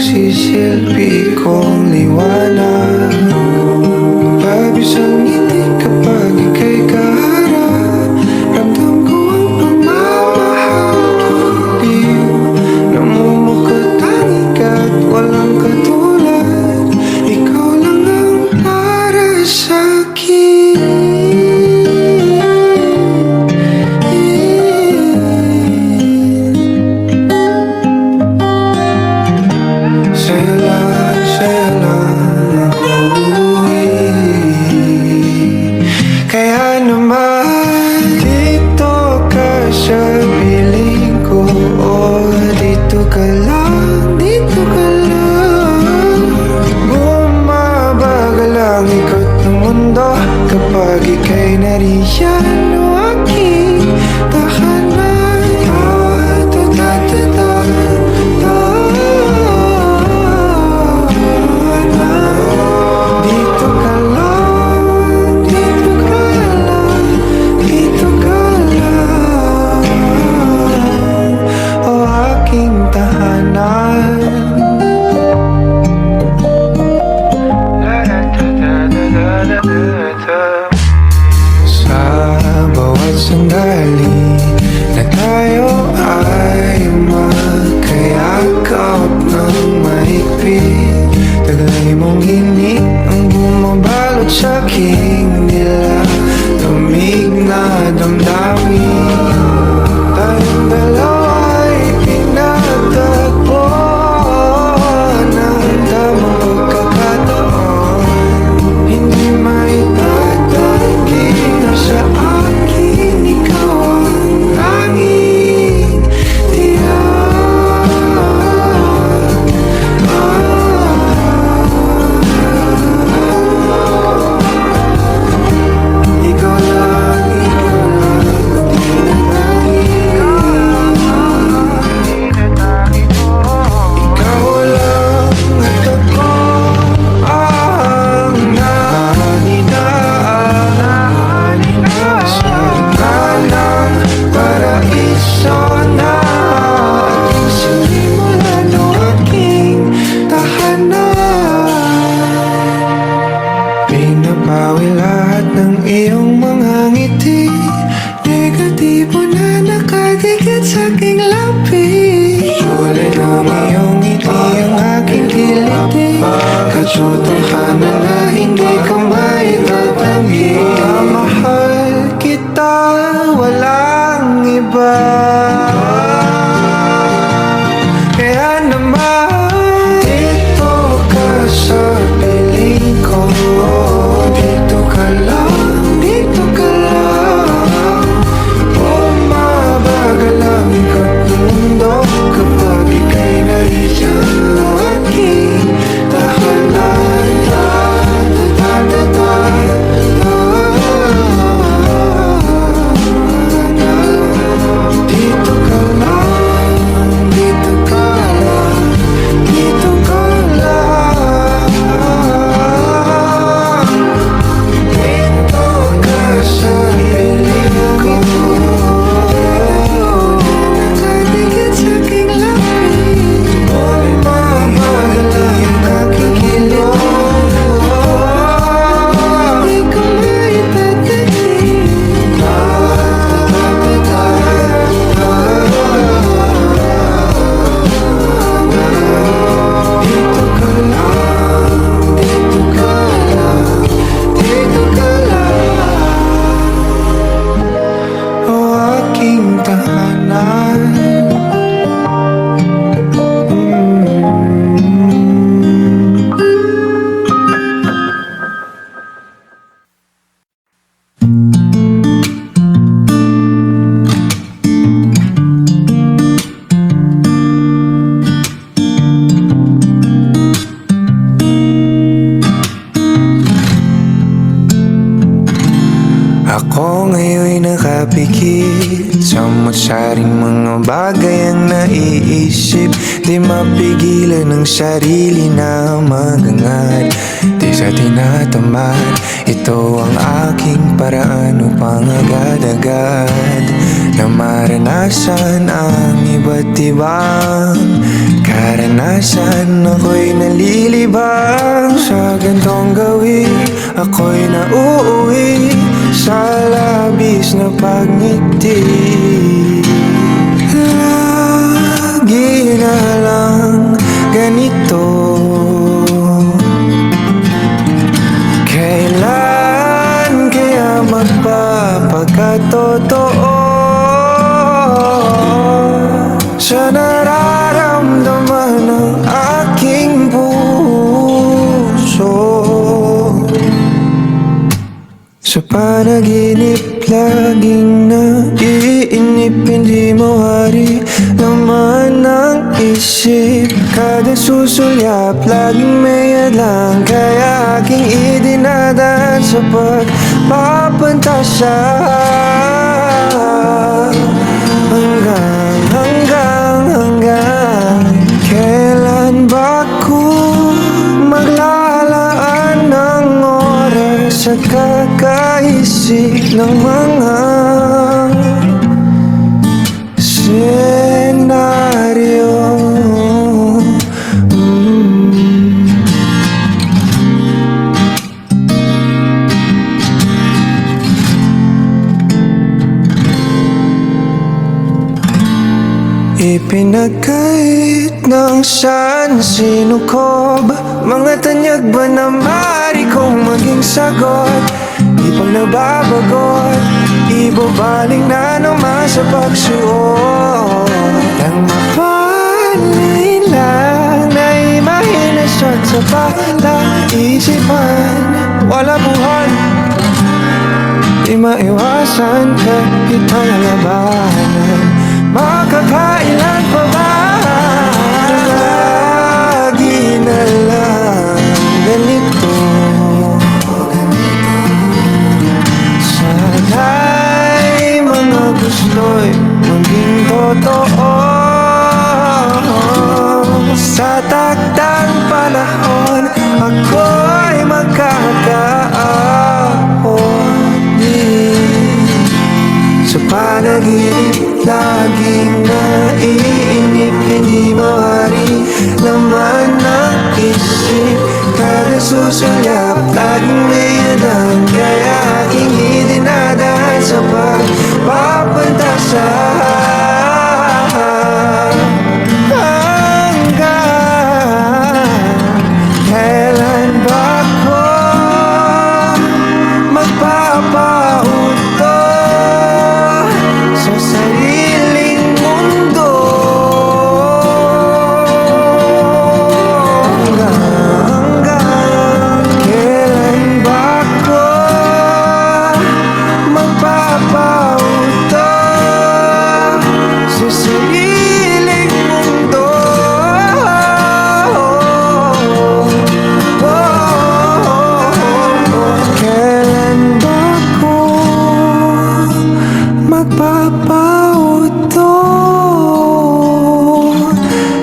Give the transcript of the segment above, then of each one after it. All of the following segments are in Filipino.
magsisilbi kong liwanag. Labis ang ngiti kapag ika'y kaharap. Ramdam ko ang pagmamahal, giliw. Namumukha-tanging at walang katulad. Ikaw lang ang para sa'kin. Sa'yo lang ako uuwi. Kaya naman dito ka sa piling ko. Oh, dito ka lang, dito ka lang. Bumabagal ang ikot ng mundo kapag ika'y nariyan. O aking tahanan. Dito ka lang, dito ka lang, dito ka lang. O aking tahanan. Sa bawat sandali na tayo ay magkayakap ng mahigpit. Taglay mong hinig ang bumabalot sa aking dila. Lamig na damdamin, tayong dalawa'y pinatagpo ng tamang pagkakataon. Hindi maitatanggi na sa akin ikaw ang tanging tiyak. Ikaw lang, ikaw lang at ako ang naninaan sa gitna ng paraiso na aking sinimulan o aking tahanan. Pinapawi lahat ng iyong mga ngiti, negatibo na nakadikit sa aking labi. Kulay ng iyong ngiti ang aking kiliti, katotohanan na hindi ko maitatanggi. Mahal kita, walang iba. Kaya naman dito ka sa piling ko. Dito ka lang, dito ka lang. Bumabagal ang ikot ng mundo kapag ika'y nariyan. O aking tahanan. Dito ka lang, dito ka lang, dito ka lang. Dito ka sa piling ko. Nakadikit sa aking labi. Bumabagal ang aking kilong. Hindi ko maitatanggi. Dito ka lang, dito ka lang, dito ka lang. O aking tahanan. Ako ngayon'y nakapikit sa matsaring mga bagay ang naiisip. Di mapigilan ng sarili na magangat. Di sa tinatamad, ito ang aking paraan upang agad-agad na maranasan ang iba't ibang karanasan. Ako'y nalilibang sa gantong gawin. Ako'y nauuwi sa labis na pagngiti. Lagi na lang ganito. Kailan kaya magpapagkatotoo sa nararamdaman ng aking puso? Sa panaginip laging naiinip, hindi mawari laman ng isip. Kada susulyap laging may adlang, kaya aking idinadaan sa pagpapantasya. Hanggang kailan ba ko maglalaan ng oras sa kakaisip ng mga senaryo? Ipinagkait ng sinukob, mga tanyag ba na maaari kong maging sagot? Di pang nababagot, ibabaling na naman sa pagsuot. Ang mapalay lang na imahinasyon sa palaisipan. Wala buhay, di maiwasan kahit ang labanan. Makakailan pa ba? Lagi na lang ganito. Sana'y mga gusto'y maging totoo. Sa takdang panahon, ako'y magkakaahon din. Sa panaginip laging naiinip, hindi mawari laman ng isip. Kada susulyap laging may adang, kaya aking idinadaan sa pagpapantasya. Hanggang kailan ba ko magpapauto sa sariling mundo? Hanggang kailan ba ko magpapauto sa sariling mundo? Kailan ba ko magpapauto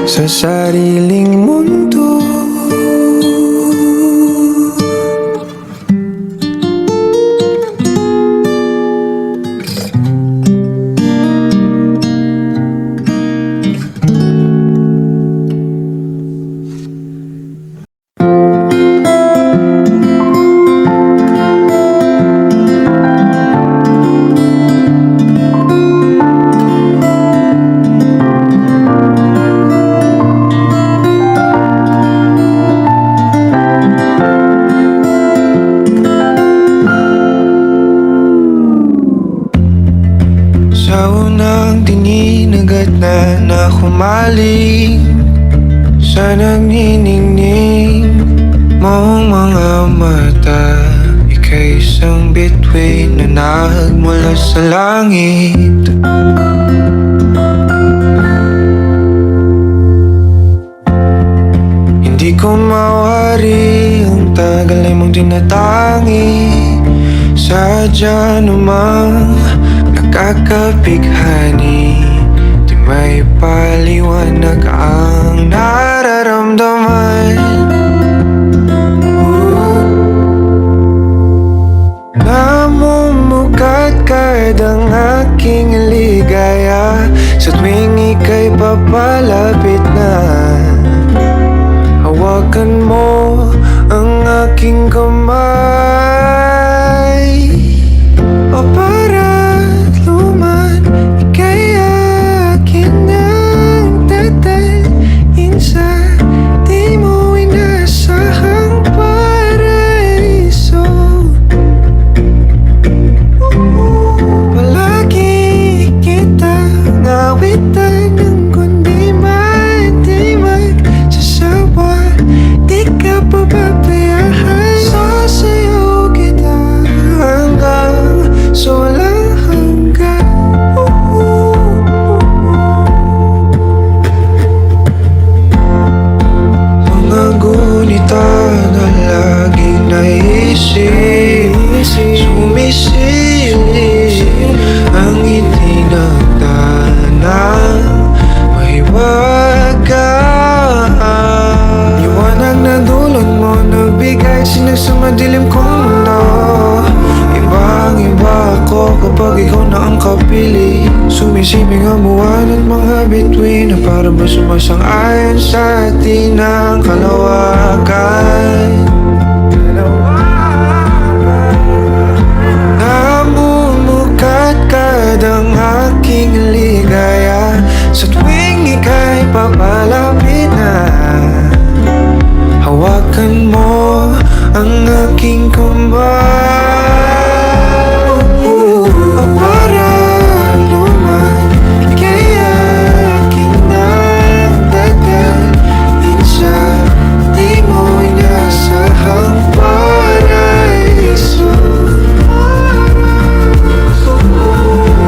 sa sariling mundo? Sa unang tingin agad na humaling sa nagniningning mong mga mata. Ika'y isang bituin na nagmula sa langit. Hindi ko mawari ang tagal ay mong tinatangi. Sadya namang nakakapighani, di may paliwanag ang nararamdaman. Namumukadkad ang aking ligaya sa tuwing ika'y papalapit na. aking kamay. O para't luman, ika'y akin ng tatalin sa di mo inasahang paraiso. Palagi kitang awitan ng kundi man di magsasawa. Di ka pababayaan, sasayaw kita hanggang sa walang hanggan. Mga gunita na laging naisip, sumisilip ang ngiti ng tanang may wagas. Liwanag na dulot mo, nagbigay sinag sa madilim kong mundo. Ibang-iba ako kapag ikaw na ang kapili. Sumisiping ang buwan at mga bituin na parang ba sumasang-ayon sa atin ang kalawakan. Namumukat kadang aking ligaya sa tuwing ika'y papalapit na. Hawakan mo ang aking kamay. O parang luman, ika'y aking nagdadalhin sa di mo inasahang paraiso.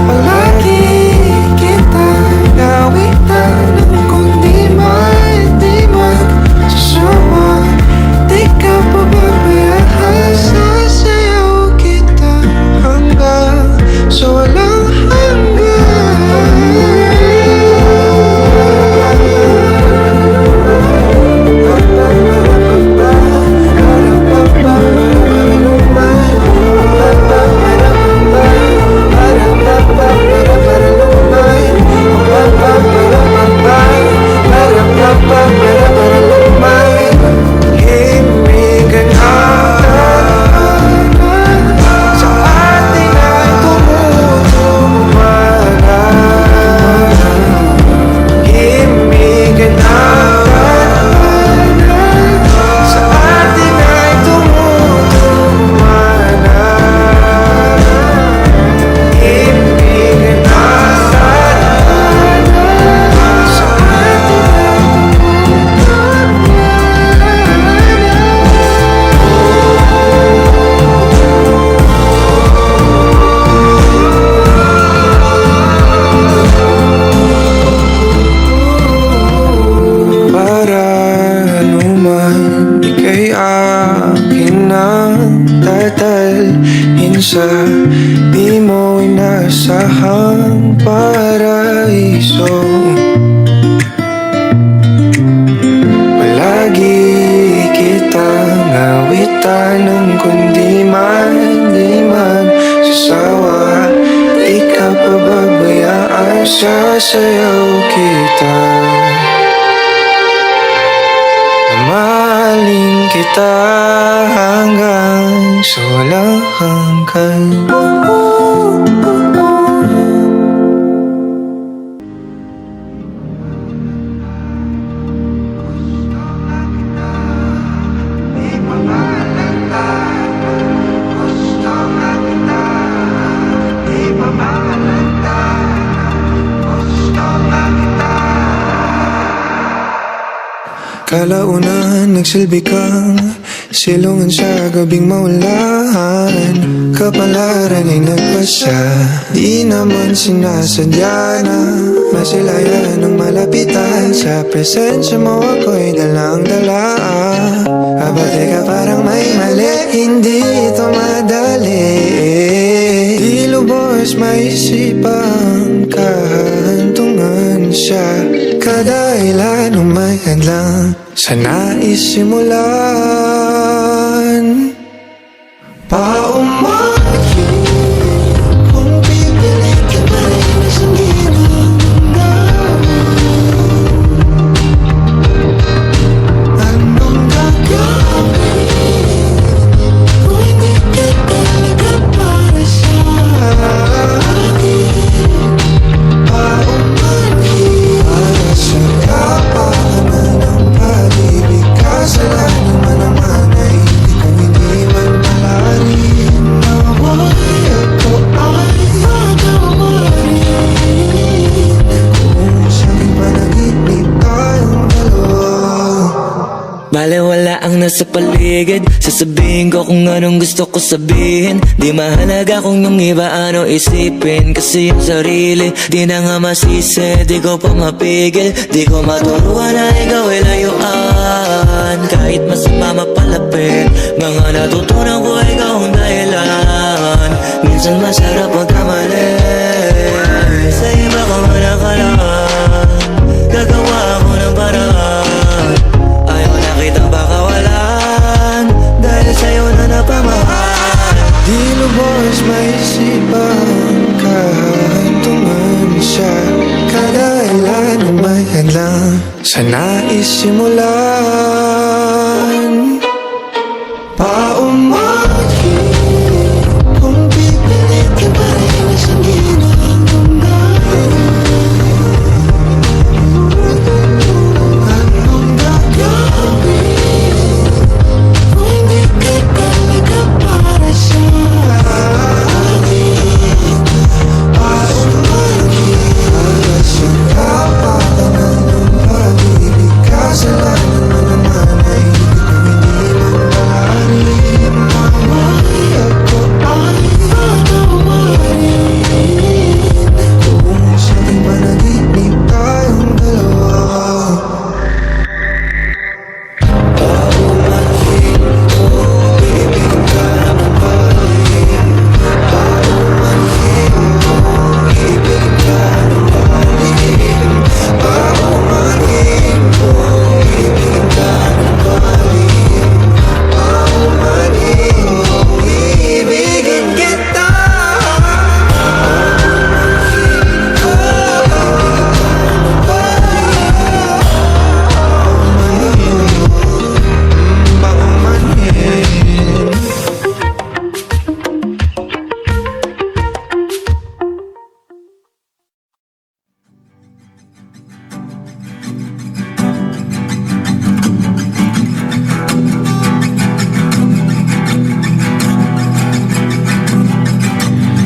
Palagi kitang awitan ng kundi man di magsasawa. Di ka pababayaan, sasayaw kita hanggang sa walang himigan hanggan sa ating ay tumutulungan. Himigan hanggan sa ating ay tumutulungan. Himigan hanggan sa ating para anuman, ika'y akin ang tatalhin sa di mo inasahang paraiso. Palagi kitang awitan ng kundi man di man sasawa. Di ka pababayaan, sasayaw kita. Mahalin kita hanggang sa walang hanggan. Kalaunan nagsilbi kang silungan sa gabing maulan. Kapalaran ay nagpasya, di naman sinasadya na masilayan ng malapitan. Sa presensya mo ako'y dalang-dala. Abate ka parang may mali, hindi ito madali. Di lubos maisipang kahantungan siya. Kada ilan may hadlang sa naisimulan. Paumakin kung pipilit ka pa rin sa anong gagawin? lang nasa paligid, sasabihin ko kung anong gusto ko sabihin. Di mahalaga kung yung iba ano isipin, kasi yung sarili di na nga masisi. Di ko pa mapigil, di ko maturuan na ikaw ay layuan. Kahit masama mapalapit, mga natutunan ko ikaw ang dahilan. Minsan masarap magkamali, sa iba ko man nakalaan. Gagawa ako ng paraan, ayaw na kitang pakawalan, dahil sa'yo na napamahal. Di lubos maisipan kahantungan siya, kadailan na may hadlang sa naisimulan. Paumahin kung pipilitin pa rin isang ginagawa. Anong gagawin kung hindi ka talaga para sa akin? Paumahin para sa kapatangan ng pag-ibig. Kasalanan mo naman ay hindi maaari. Mamay ako ay patawarin kung sa'king managinip tayong dalawa. Paumanhin kung ibig ka ng balik. Paumanhin kung ibig ka ng balik. Paumanhin kung ibig ka ng balik. Paumanhin kung ibigin kita. Paumanhin kung ibig ka ng balik. Paumanhin.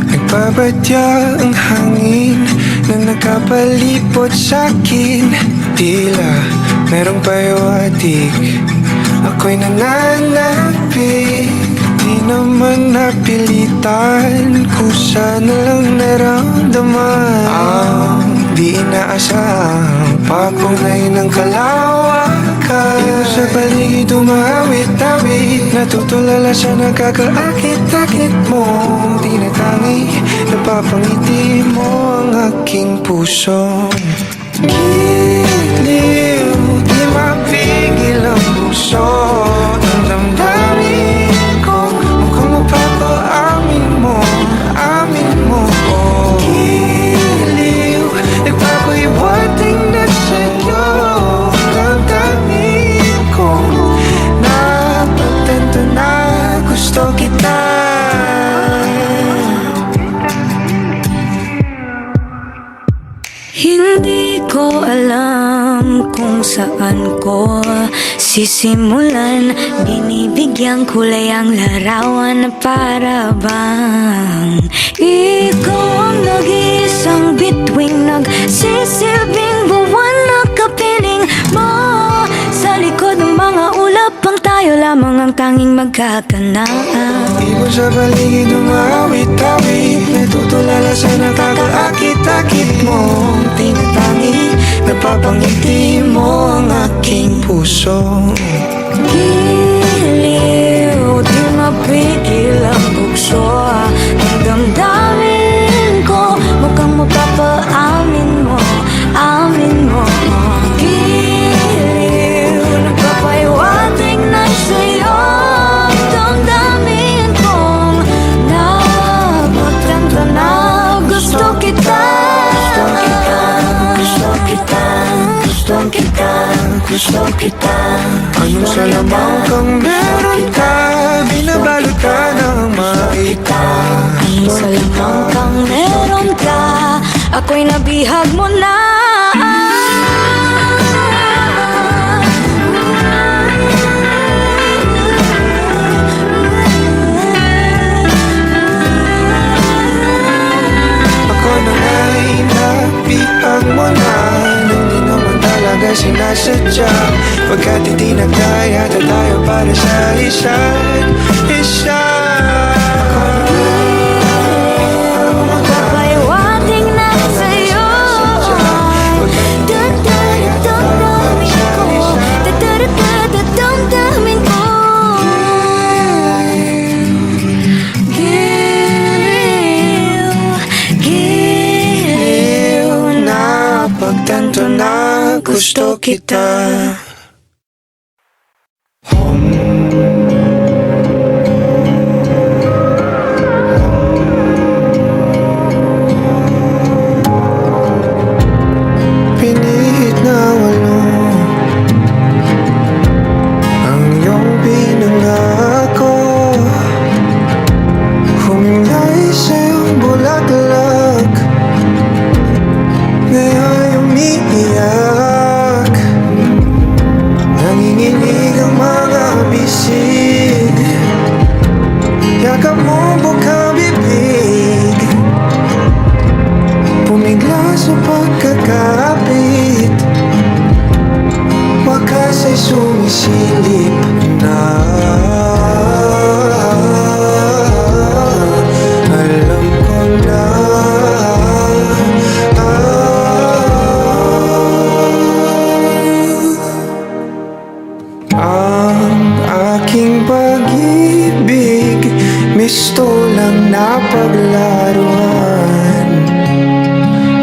Nagbabadya ang hangin na nakapalipot sa'kin. Tila merong payawatig, ako'y nananapig. Di naman napilitan, kusa na lang naramdaman ang di inaasahang papunay ng kalawakan. Ikaw sa paligid umawit-awit, natutulala sa nakakaakit-akit mo. Tinatangi, napapangiti mo ang aking puso. Giliw, di mapigil ang puso. Ang damdamin ko, mukhang mapapaamin mo, amin mo. Giliw, nagpapahiwating na sa'yo. Ang damdamin ko, napagtanto na gusto kita. Hindi ko alam kung saan ko sisimulan. Binibigyan kulay ang larawan na para bang ikaw ang nag-iisang bituin, nagsisilbing buwan na kapiling mo. Sa likod ng mga ulap ang tayo lamang ang tanging magkakanaan. Ibon sa paligid umawit-awit, natutulala sa nakakaakit-akit mo. Tinatangi, napapangiti mo ang aking puso. Giliw, di mapigil ang bukso. Ang damdamin ko, mukhang mapapaamin mo, amin mo. Giliw, nagpapahiwatig na sa'yo. Ang damdamin kong napagtanto na gusto kita. Gusto kita, gusto kita, gusto kita. Anong salamang kang meron ka, binabalot ka ng maita. Anong salamang kang meron ka, ako'y nabihag mo na. Ako na nga'y nabihag mo na, nung di naman talaga sinasadya. sadya Pagkat itinagdaya tayo para sa isa't isa Papayawating na sa'yo Damdamin ko Giliw Na pagtanto na gusto kita Pinihit na walo ang iyong pinangako Humimlay sa iyong bulaklak Ngayon'y umiiyak Nanginginig ang mga bisig Yakap mo bukang bibig Pumigla sa pagkakapit Wakas ay sumisilip na Alam ko na Ang aking pag-ibig Misto lang na paglaruan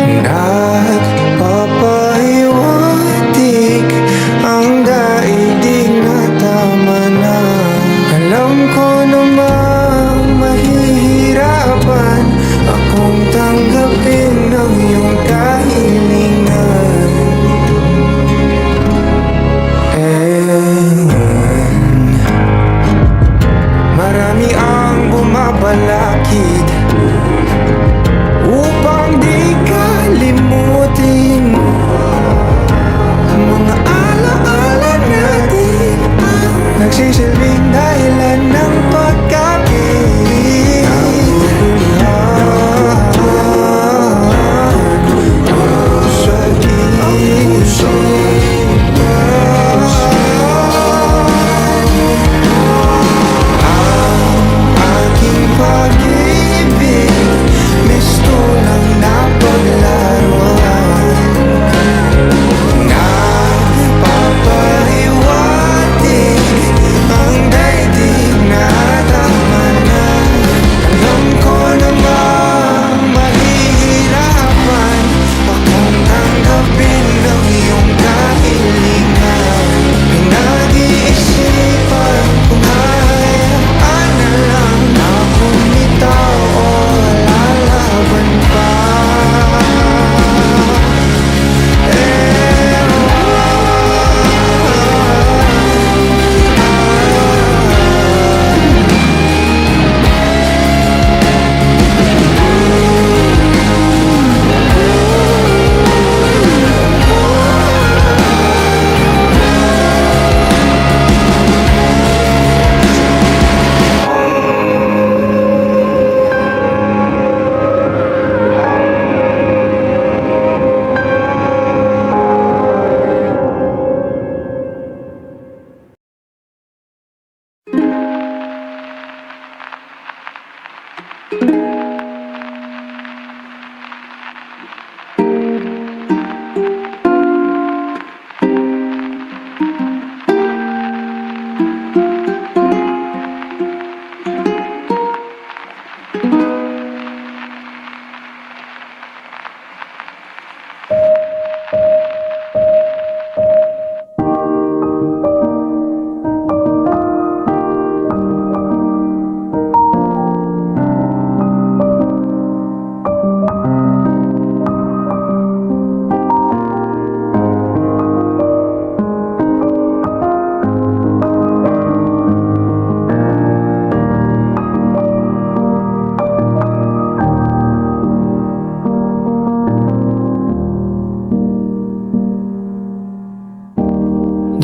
Nagpapahiwatig ang daigdig na tama na Alam ko namang mahihirapan Akong tanggapin ang iyong kahilingan Marami ang bumabalakid Upang di kalimutin Mga alaala natin Nagsisilbing dahilan ng pagkapit Aking pag-ibig Misto lang na paglaruan Nagpapahiwatig ang daigdig na tama na Alam ko namang mahihirapan Akong tanggapin ang iyong kahilingan Pinag-iisipan kung hayaan na lang na bumitaw o lalaban pa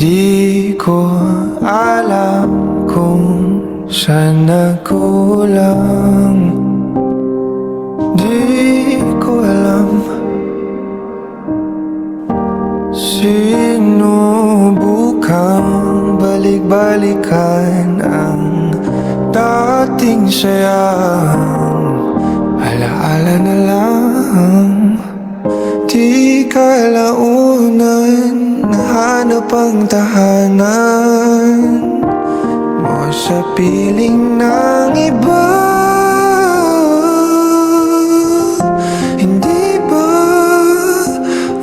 Di ko alam kung saan nagkulang Di ko alam sino balikan ang dating sayang. Alaala na lang, di kalaunan nahanap ang tahanan mo sa piling ng iba. Hindi ba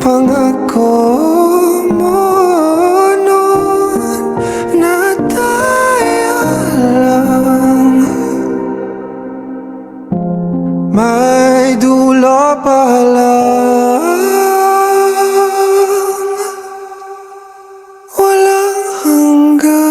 pangako mo noon na tayo lang? May dulo pa lang, walang hanggan.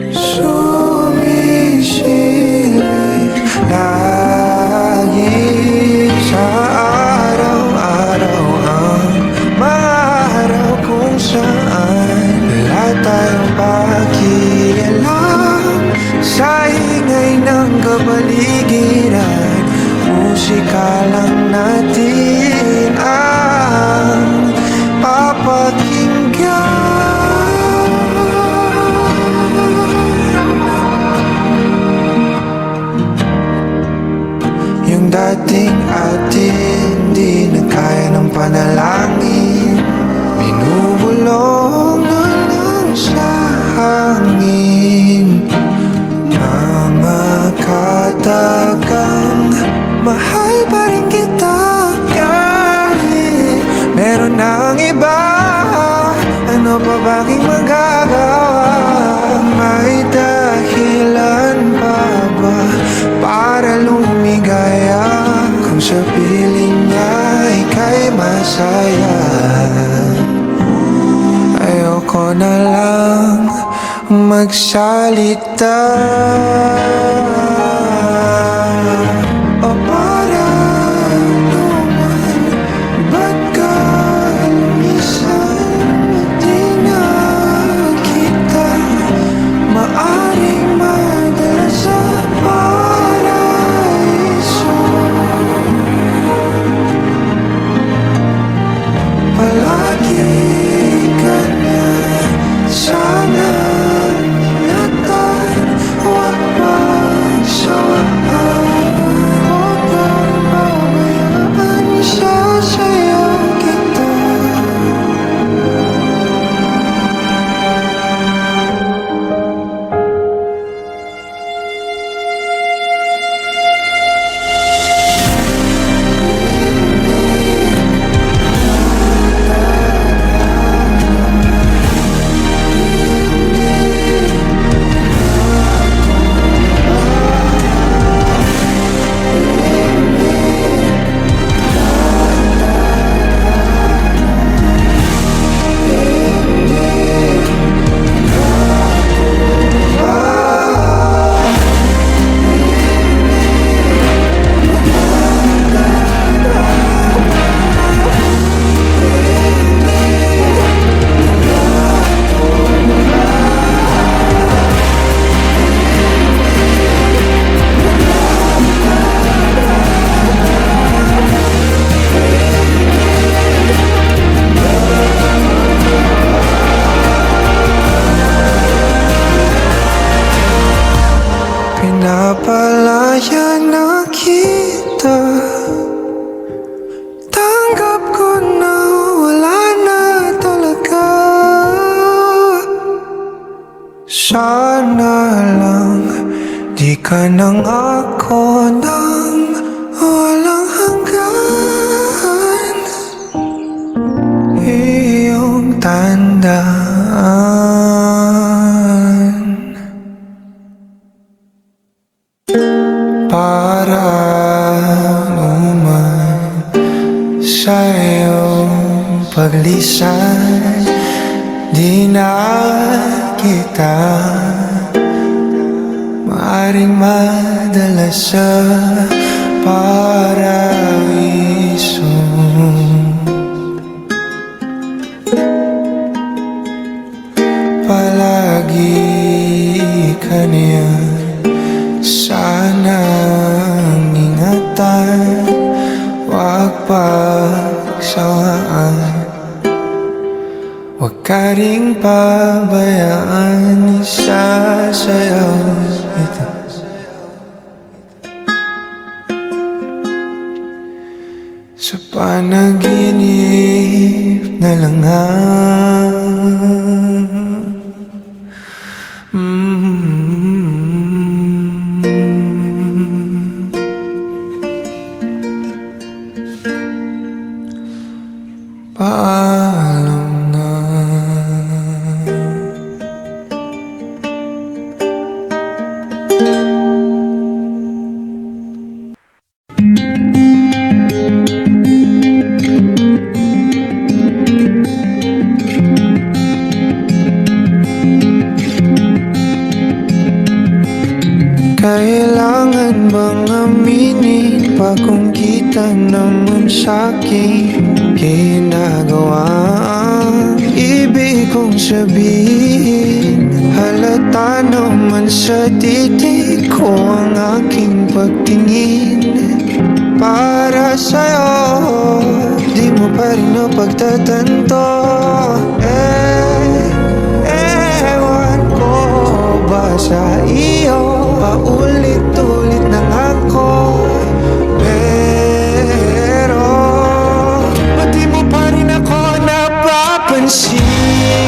Sumisilip lagi sa araw-araw ang mga araw kung saan wala tayong pakialam sa ingay ng kapaligiran. Musika lang natin ang papakinggan. Yung dating atin di na kaya ng panalangin, binubulong na lang sa hangin. Mga katagang mahal pa rin kita kahit meron ng iba. Ano pa ba aking magagawa? May dahilan pa ba para lumigaya kung sa piling niya ika'y masaya? Ayoko na lang magsalita o para naman, ba't ka minsan di na kita maaring madala sa paraiso? Palagi ka na sana ingatan, huwag pagsawaan. Huwag kang pabayaan, isasayaw kita. Pinapalaya na kita, tanggap ko na wala na talaga. Sana lang di ka nang ako nang walang hanggan. Iyong tandaan para naman sa iyong paglisan. Di na kita maaring madala sa paraiso. ka ring pabayaan, isasayaw ito. Sa panaginip na lang paalam na. Kailangan bang aminin pa kung kita naman sa'king ginagawa ang ibig kong sabihin? Halata naman sa titig ko ang aking pagtingin para sa'yo, di mo pa rin napagtatanto. Ewan ko ba sa iyo, paulit-ulit na ako, pero ba't di mo pa rin ako napapansin?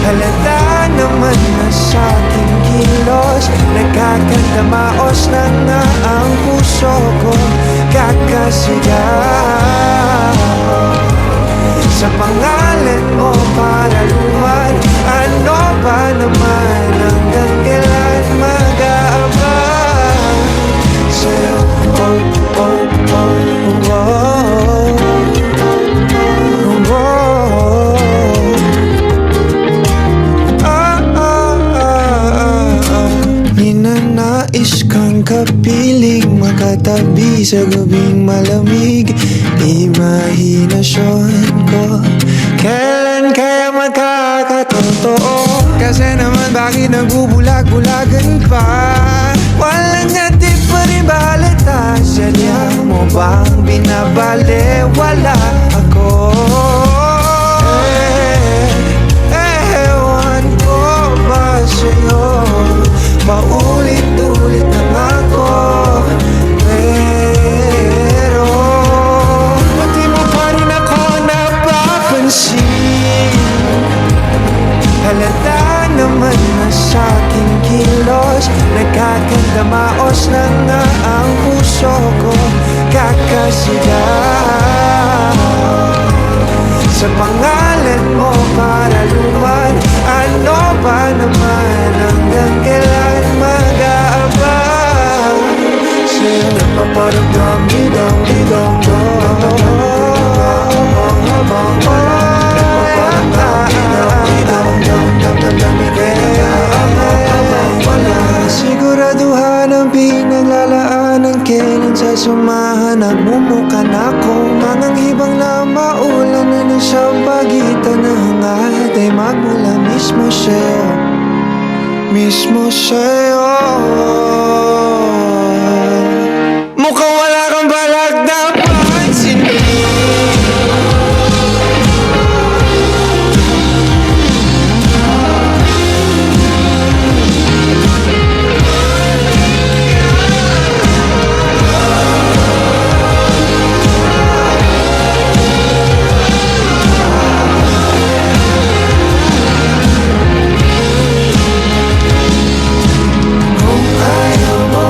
Halata naman na sa aking kilos, nagkakandamaos na nga ang puso ko, kakasigaw sa pangalan mo para luman. Ano ba naman hanggang kailan mag-aabang sa'yo? Oh, oh, oh, oh, oh, oh. Ninanais kang kapiling, makatabi sa gabing malamig. Imahinasyon ko, kailan kaya magkakatotoo? Kasi naman bakit nagbubulag-bulagan pa? Walang hatid pa rin ba halata? Sadya mo bang binabalewala ako? Ewan ko ba sa'yo, paulit-ulit na ako, pero ba't di mo pa rin ako napapansin? Halata naman na sa aking kilos, nagkakandamaos na nga ang puso ko, kakasigaw sa pangalan mo para luman. Ano ba naman hanggang kailan mag-aabang sa'yo? Napaparamdam, didam-didam ko, habang wala. Siguraduhan ang pinaglalaan ng kailan sasamahan. Nagmumukan ako, mangang ibang na maulan na ng siyang pagitan na hangad ay magmula mismo sa'yo, mismo sa'yo. Mukhang wala kang balak na pansinin. Kung ayaw mo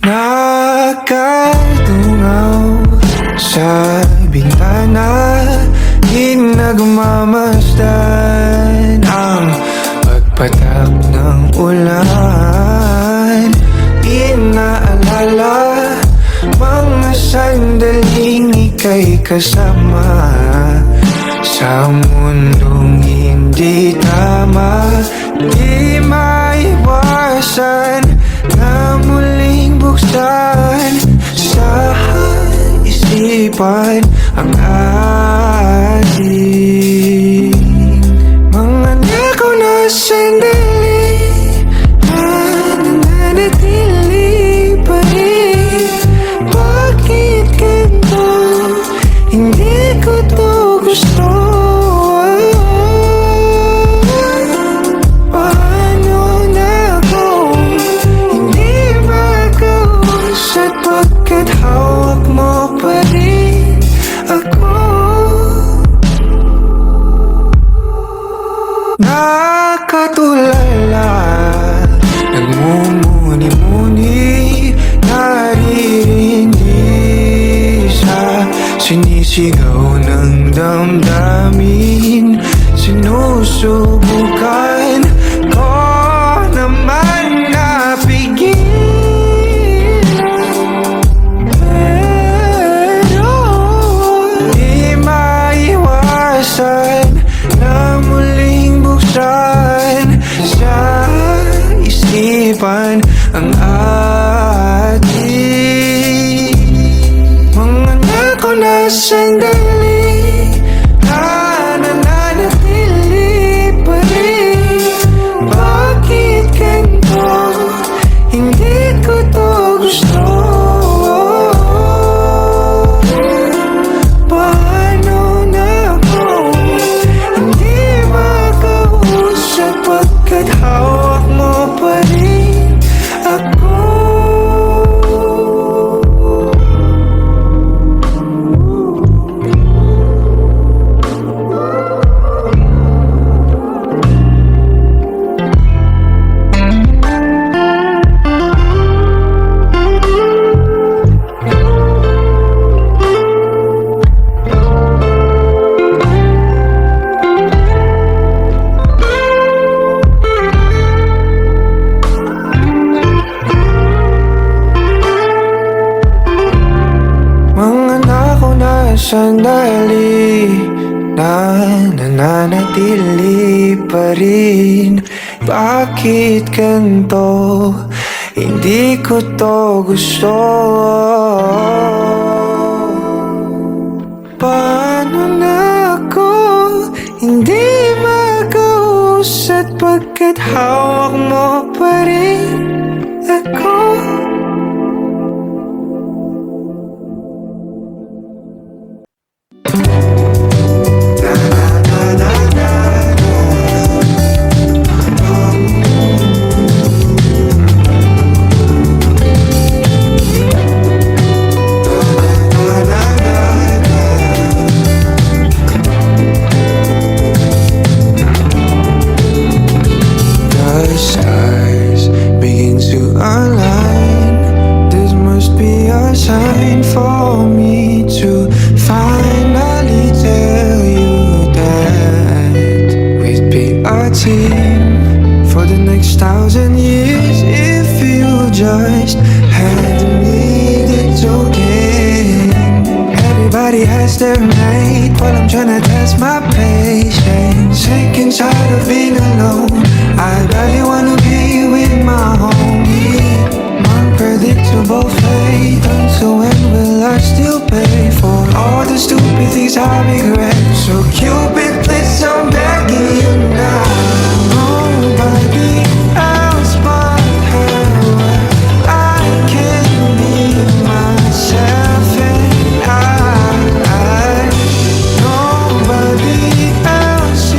Nakatungaw sa bintana, di nagmamasdan ang pagpatak ng ulan. Inaalala mga sandaling ika'y kasama sa mundong hindi tama. Di maiwasan na muling buksan sa isipan ang ating mga nakaw na sandali na nananatili pa rin. Bakit ganito? Hindi ko to gusto. Paano na kung hindi magawas at pagkat hawak mo pa rin ako? Nakatulala, nagmumuni-muni, naririndi sa sinisigaw ng damdamin. Sinusubukan ko naman na pigilan, pero di maiwasan na muling buksan sa isipan ang ating mga nakaw na sandali na nananatili pa rin. Bakit ganito? Hindi ko to gusto. Paano na kung hindi makausap pagkat hawak mo pa rin ako? Mga nakaw na sandali na nananatili pa rin. Bakit ganito? Hindi ko to gusto. Paano na ako hindi makausap pagkat hawak mo pa rin ako? The stars begin to align. This must be a sign for me to finally tell you that we'd be a team for the next 1,000 years if you just hand me the token. Everybody has their mate while I'm trying to test my patience. Sick and tired of being alone. I barely wanna be with my homie. Unpredictable fate. Until when will I still pay for all the stupid things I regret? So Cupid, please, I'm begging you now. Nobody else but her. I can be myself and I. Nobody else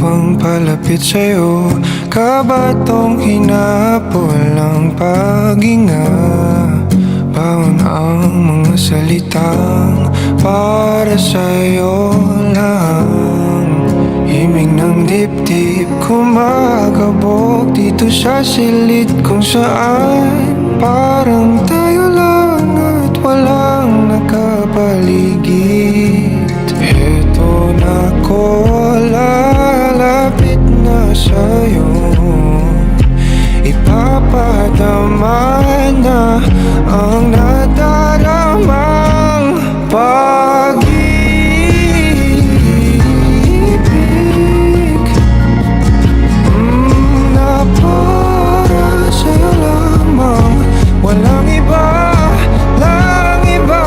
pang palapit sa'yo, kabatong hinapol ang paghinga. Baon ang mga salitang para sa'yo lang. Himig ng dibdib kumakabog dito sa silid kung saan parang tayo lang at walang nakapaligid. Heto na ko, lalapit na sa'yo, ipapadama na ang nadaramang pag-ibig na para sa'yo lamang, walang iba, lang iba.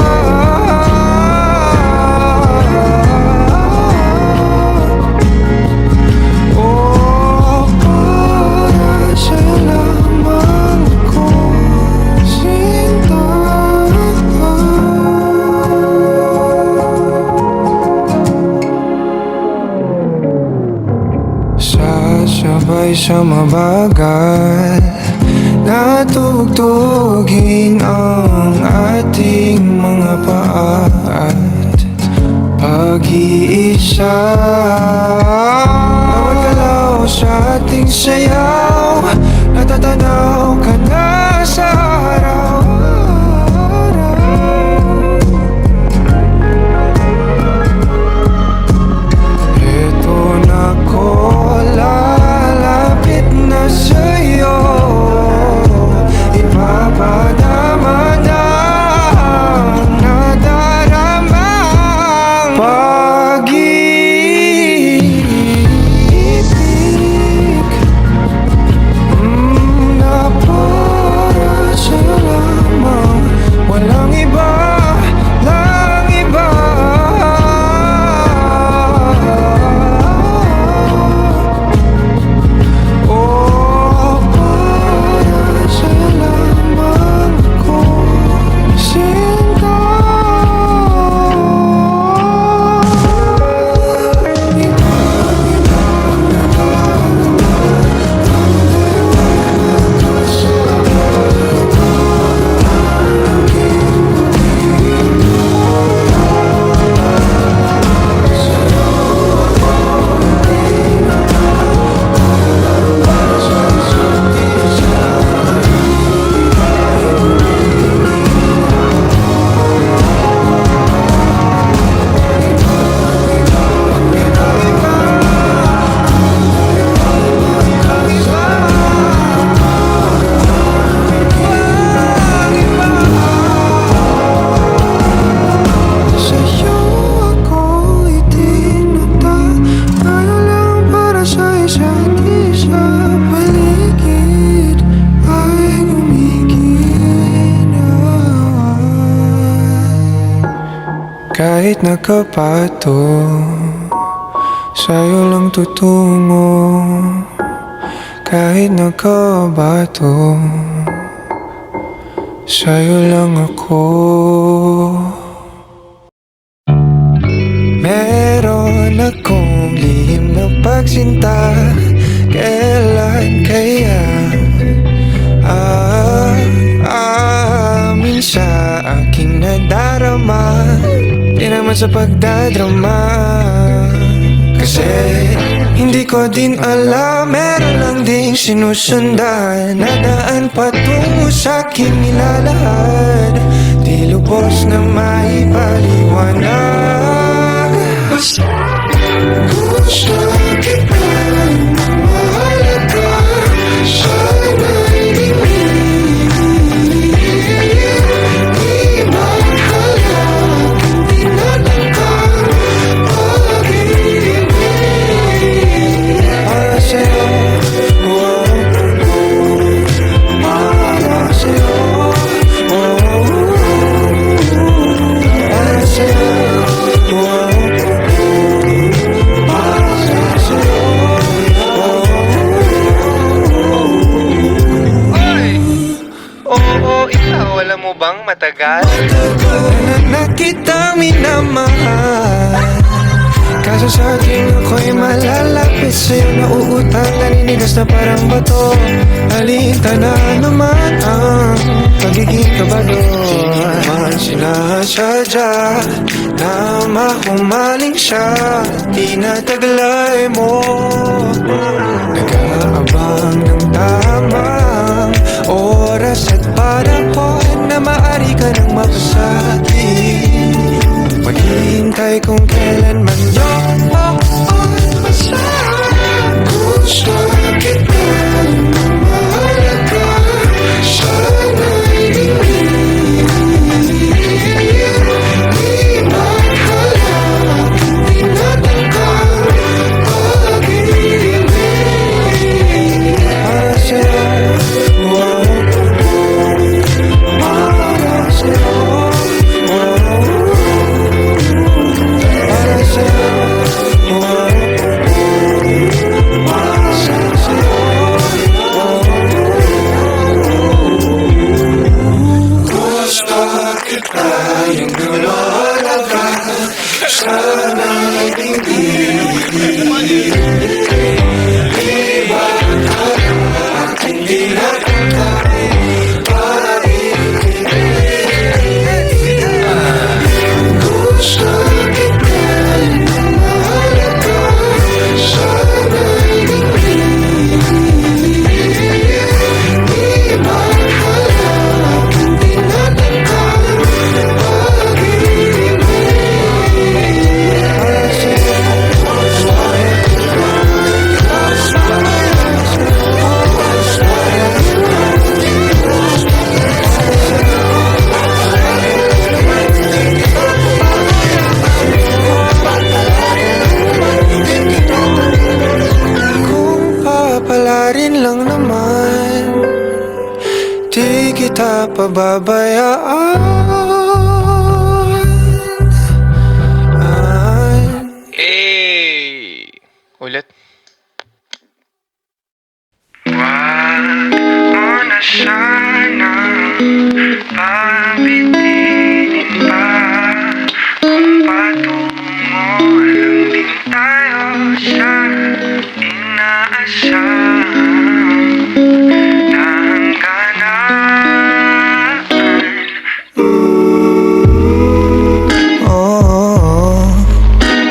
Oh, para sa'yo lamang ko sinta. Sasabay sa mabagal na tugtugin ang ating mga paa at pag-iisa. Bawat galaw sa ating sayaw, natatanaw ka na sa araw-araw. Eto na ko, lalapit na sa'yo, ipapadama na ang nadaramang pag-ibig na para sa'yo lamang, walang iba, lang iba. Oh, para sa'yo lamang ko sinta. Sa'yo ako itinata, tayo lang para sa isa't isa. Paligid ay gumiginaw, kahit nakapato, sa'yo lang tutungo. Kahit nakabato, sa'yo lang ako. Meron akong lihim na pagsinta, kailan kaya aamin sa aking nadarama? Di naman sa pagdadrama, kasi hindi ko din alam. Meron lang ding sinusundan na daan patungo sa'king nilalahad, di lubos na maipaliwanag. Basta gusto kita, mahalaga, sana'y dinig. Di maghalag, hindi nalangkang pag-ibig. Para sa'yo, para sa'yo, para sa'yo. Alam mo bang matagal na kita minamahal, kaso Minsan sa ating ako'y malalapit sa'yo, nauutang, naninigas na parang bato. Alita na naman ang pagiging kabado. Man sinasadya na mahumaling siya, di nataglay mo. Nag-aabang ng tamang oras at panahon na maaari ka nang mapasakit. Maghihintay kung kailan man yun masarap. Gusto kita ng mahalaga, sana'y di maghalap, di natangkal pag-ibig. Para sa'yo, para sa'yo, para sa'yo. Gusto kita yung nulolaga, sana'y hindi maghalap, hindi natangkal pag-ibig. Gusto kita yung mahalaga, sana'y hindi maghalap, hindi natangkal pag-ibig. Para sa'yo, kung papalarin lang naman, di kita pababayaan. Eh, ulit. Wag mo na sanang pabitinin pa, kung patungo lang din tayo sa inaasahang na hangganan. Oh,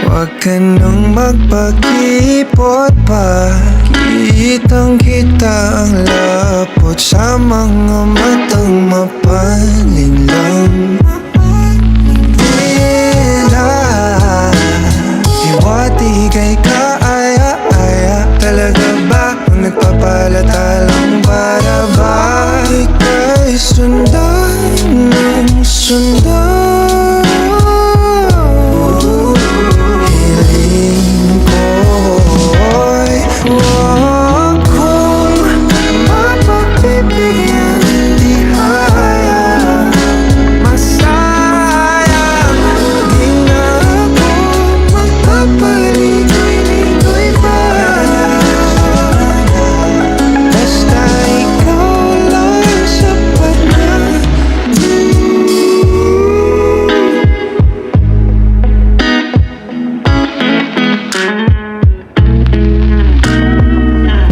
wag ka nang magpakipot pa, kitang-kita ang lapot sa mga matang mapalinlang. Tila hiwati kay kaaya-aya, talaga ba ang nagpapalatalang para ba ika'y sundan ng sundan? Hiling ko'y huwag kong mapagbibigyan, di hayang masayang. Di na ako magpapaligoy-ligoy pa, basta ikaw lang sapat na.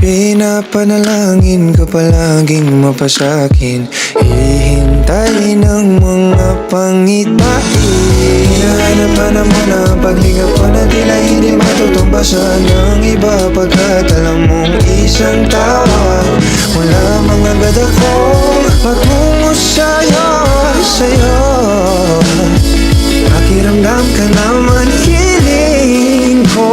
Pinapanalangin ka palaging mapasakin, hihintay ng mga pangitain. Hinahanap-hanap mo na paglinga ko na tila hindi matutumbasan ng iba, pagkat alam mong isang tawag mo lamang agad akong patungo sa'yo. Pakiramdam ka naman, hiling ko.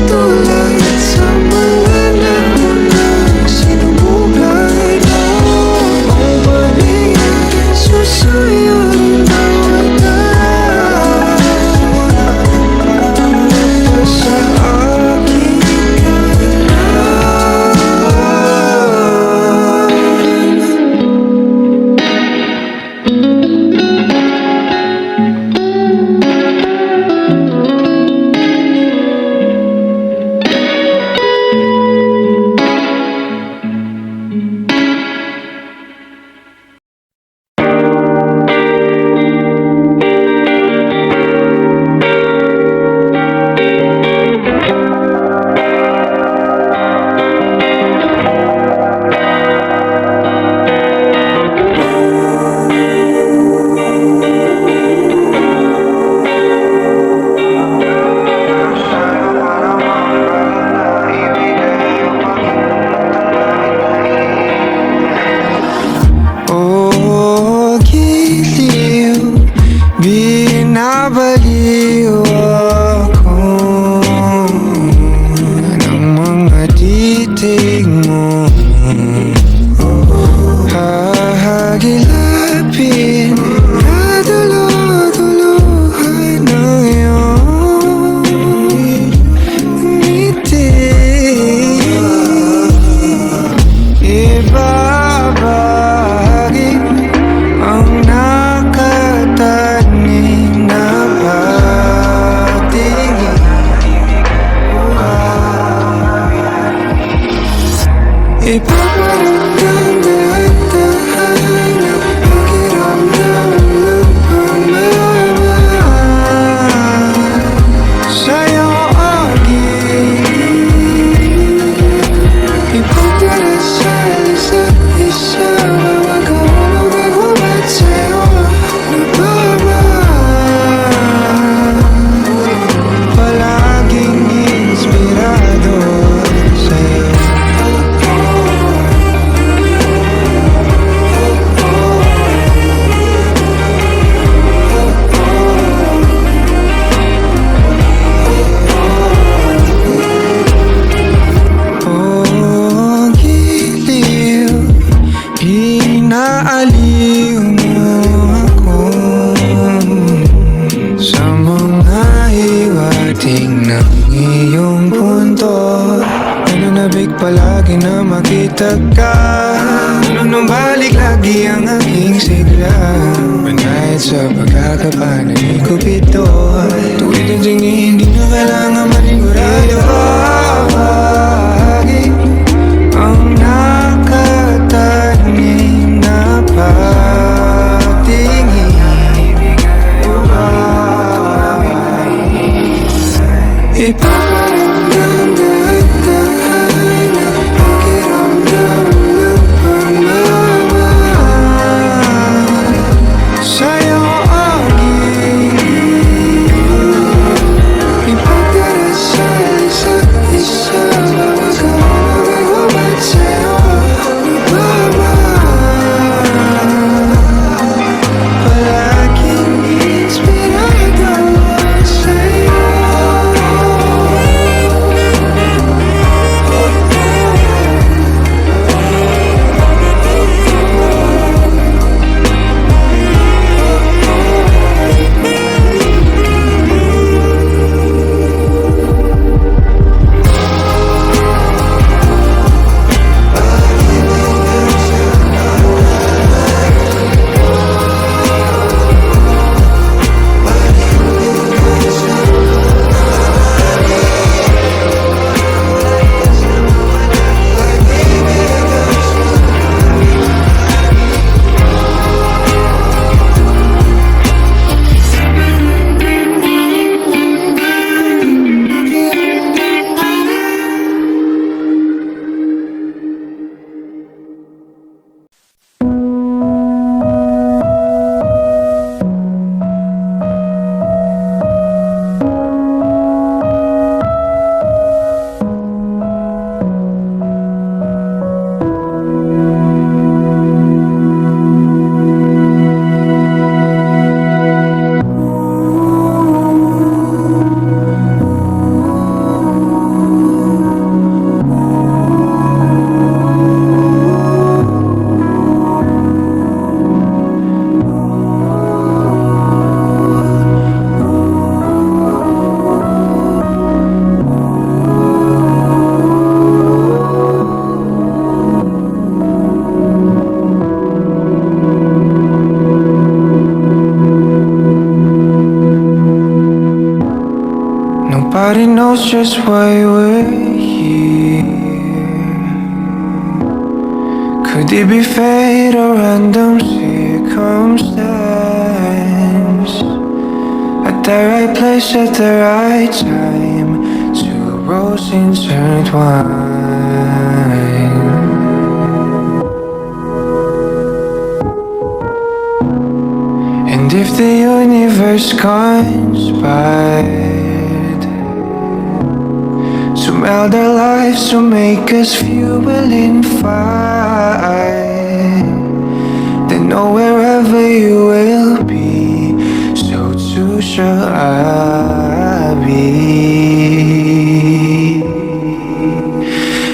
Tulad sa mga naunang sinubukan mo. Banayad sa pagkakapanan ni Cupido. Tuwid ang tingin, hindi na kailangan manigurado. Bahagi ang nakatanim na pagtingin. Ipaparamdam dahan-dahan ang pakiramdam ng pagmamahal sa'yo aking ipagdarasal isa't isa. Huwag ka magagamat sa'yo ipamahal. Palaging inspirado sa'yo. Nobody knows just why we're here. Could it be fate or random circumstance? At the right place at the right time, two roads intertwine. And if the universe conspired to meld our lives to make us fuel and fire, then know wherever you will be, so too shall I be.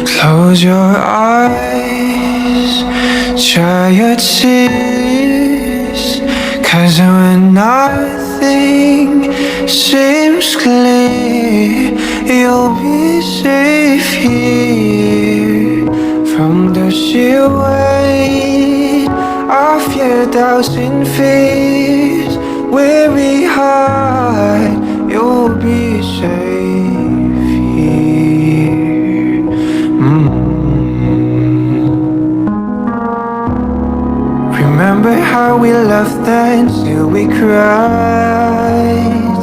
Close your eyes, dry your tears, 'cause when nothing seems clear, you'll be safe here from the sheer weight of your doubts and fears. Weary heart, you'll be safe here. Remember how we laughed until we cried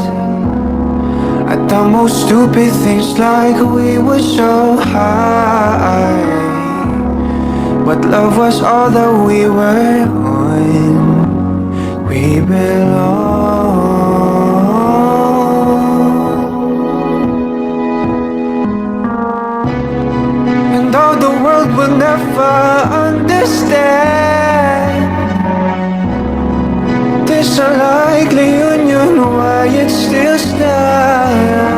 at the most stupid things, like we were so high, but love was all that we were on. We belong. And though the world will never understand, this unlikely union, why it still stands.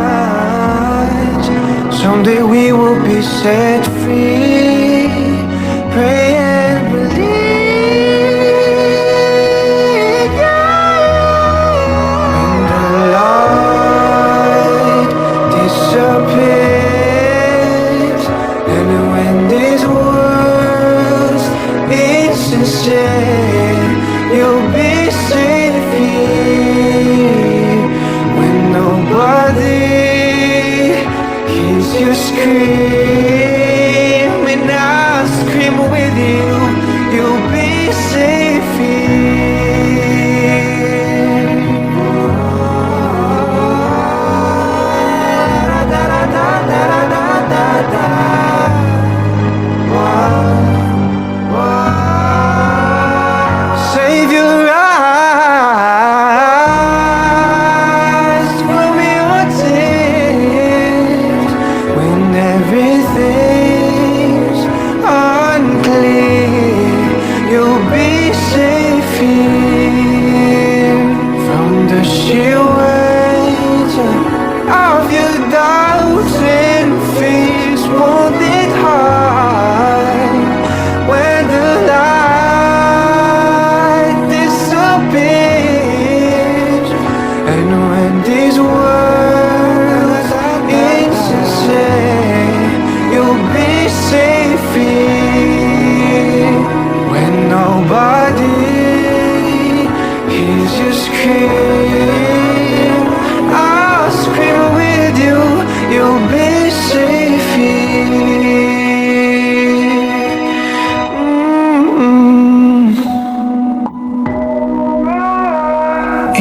Someday we will be set free. Pray and believe, when the light disappears, and when this world's insincere, you'll be scream, and I'll scream with you. You'll be safe here. Save your eyes from your tears when everything's unclear. You'll be safe here from the sheer weight of your doubts and fears. Won't it hide when the light disappears, and when these words insist, you'll be safe here when nobody hears you scream. I'll scream with you. You'll be safe here.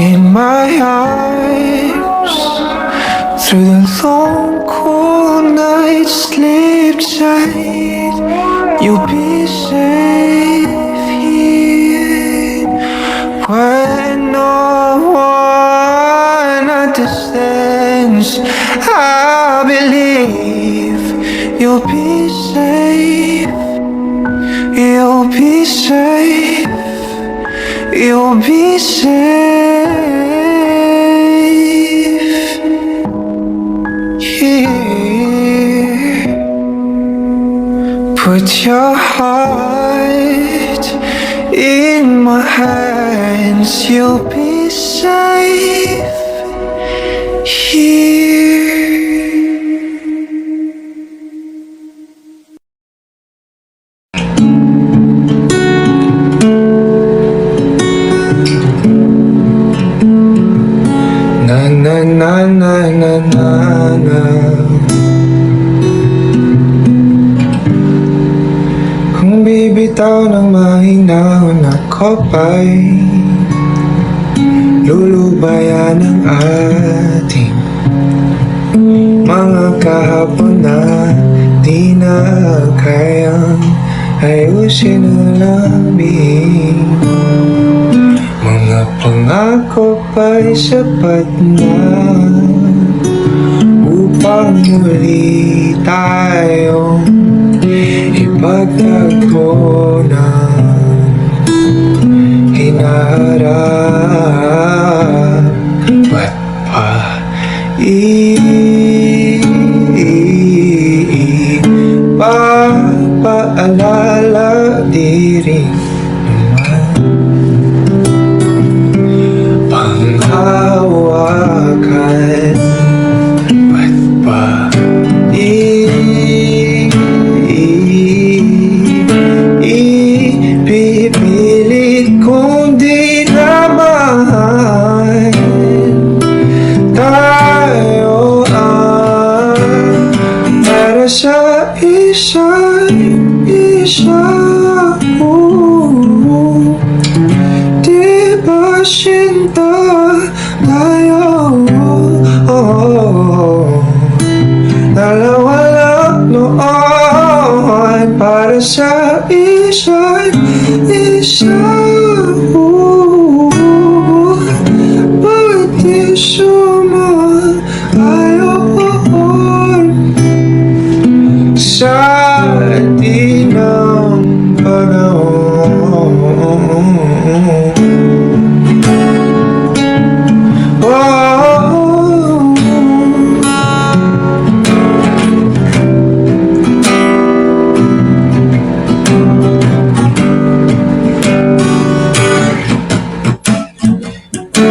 In my arms, through the long cold night, sleep tight. You'll be safe here when no one understands. I believe you'll be safe. You'll be safe. You'll be safe here. Put your heart in my hands. You'll be safe here. Na na na na na na na. Kung bibitaw ng mahinahon ako pa'y lulubayan ang ating mga kahapon na di na kayang ayusin ang labing. Mga pangako pa'y sapat na upang muli tayong ipagtagpo ng hinaharap. Ba't pa papaalala di rin panghawakan? Ba't ba ipipilit kong di naman tayo para sa isa't isa? Di ba sinta tayo? Dalawa lang noon para sa isa't isa. Ba't di sumaayon sa di ng panahon?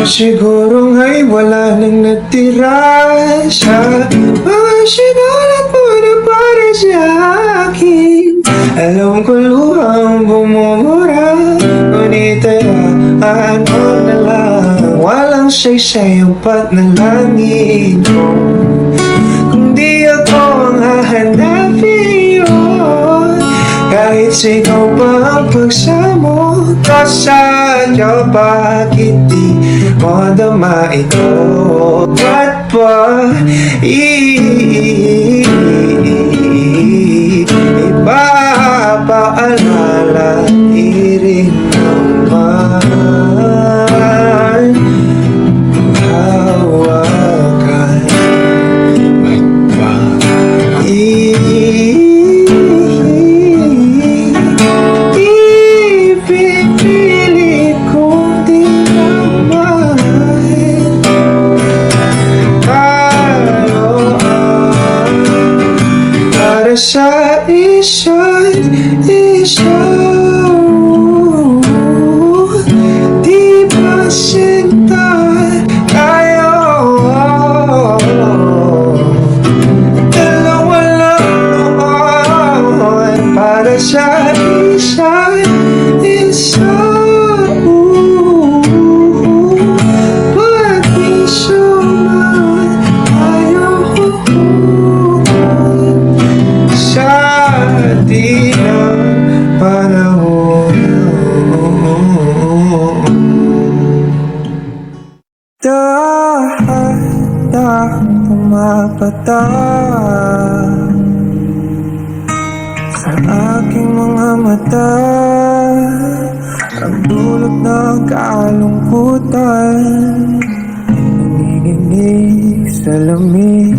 Siguro nga'y wala nang natira sa mga sinulat mo na para sa akin. Alam ko luhang bumumura, ngunit hayaan mo na lang. Walang saysay ang patnalangin ko. Kung di ako ang hahanapin yun. Kahit sigaw pa ang pagsamo ko sa'yo, bakit di mo dama ito? Ba't ba ipapaalala di rin naman hawakan? Ba't ba ipipilit kong di naman tayo para sa isa't isa? Di ba sinta tayo? Dalawa lang noon para sa isa't isa. Ba't di suman tayo sa di ng panahon? Dahan-dahang pumapatak sa aking mga mata, ang dulot ng kalungkutan, nanginginig sa lamig,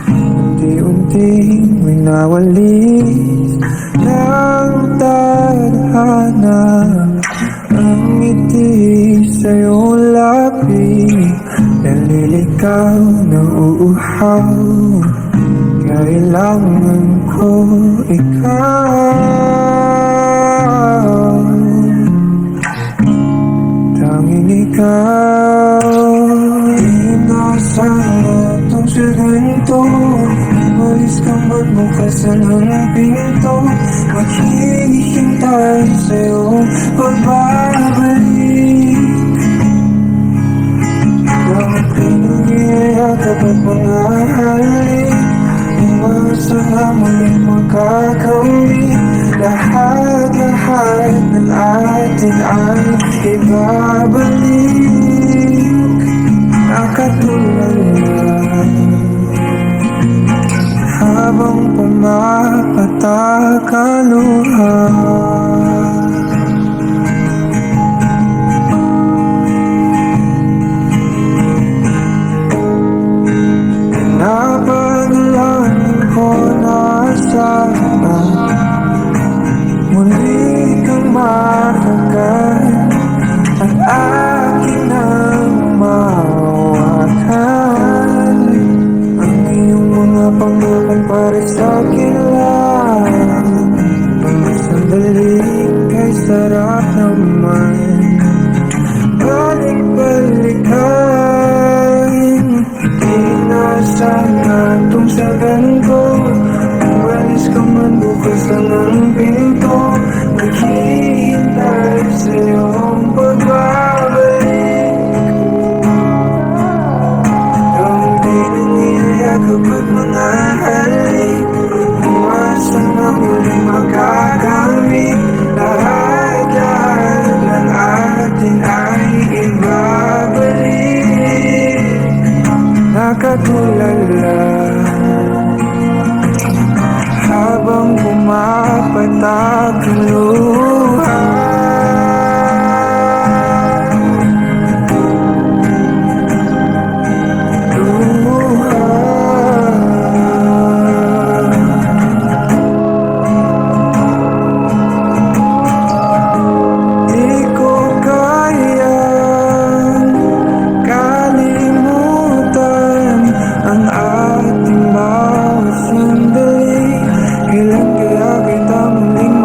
unti-unting winawalis ng tadhana. Ang ngiti sa iyong labi, nalilikaw na uuhaw. Kailangan ko ikaw, tanging ikaw. Inasahan itong sa ganito, umalis ka magbukas ng pinto. Maghihintay sa iyong pagbabalik. Bakit pinag-iayakap at mga halik, umasan na muling magkakamit. Lahat-lahat ng atin ay ibabalik na katulad na habang pumapatak ang luha. Napadalangin ko na sana muli kang mahagan at akin nang mahawakan. Ang iyong mga panglaban para sa akin lang, mga sandali kay sarap naman balik-balikan. Inasahan itong sa ganito, umalis ka man bukas ng pinto. Naghihintay sa iyong pagbabalik. Ang pinag-iayakap at mga halik, umasan na muling magkakamit. Lahat-lahat ng atin ay ibabalik na katulala habang pumapatak ang luha. Di ko kayang kalimutan ang ating bawat sandali. Kailan kaya kita muling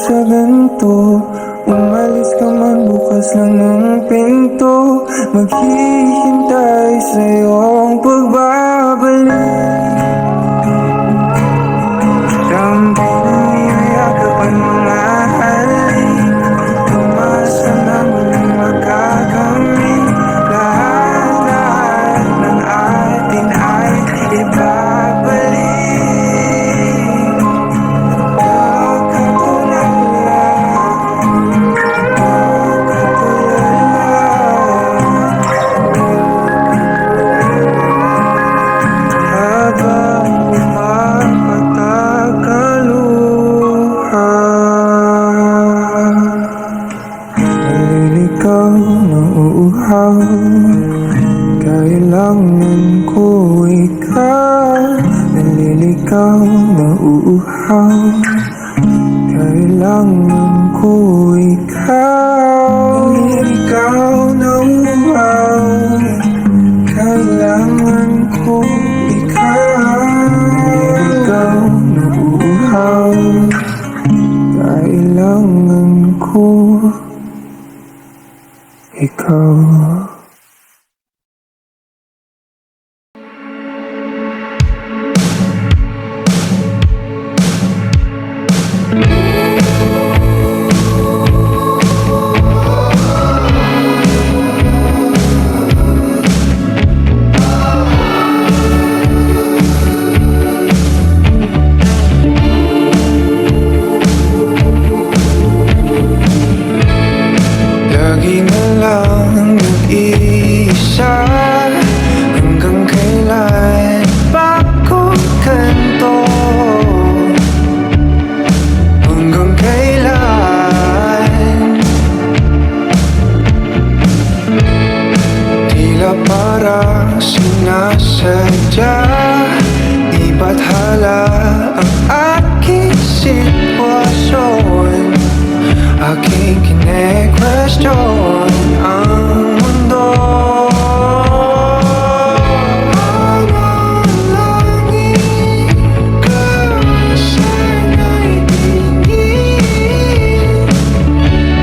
sa ganito. Umalis ka man, bukas lang ang pinto. Maghihintay sa iyong pagbabalik. Damdamin niyayakapan mga halik. Umasa na muling magkakamit. Lahat ng atin ay ibabalik. Naliligaw na uuhaw. Kailangan ko ikaw. Naliligaw na uuhaw. Kailangan ko ikaw. Naliligaw na uuhaw. Kailangan ko ikaw. Naliligaw na uuhaw. Kailangan ko ikaw. Lagi na lang nag-iisa. Hanggang kailan ba ko ganito? Hanggang kailan? Tila parang sinasadya. Di ba't hala ang aking sitwasyon? Aking kine-question ang mundo. Manalangin ka, sana'y tingin.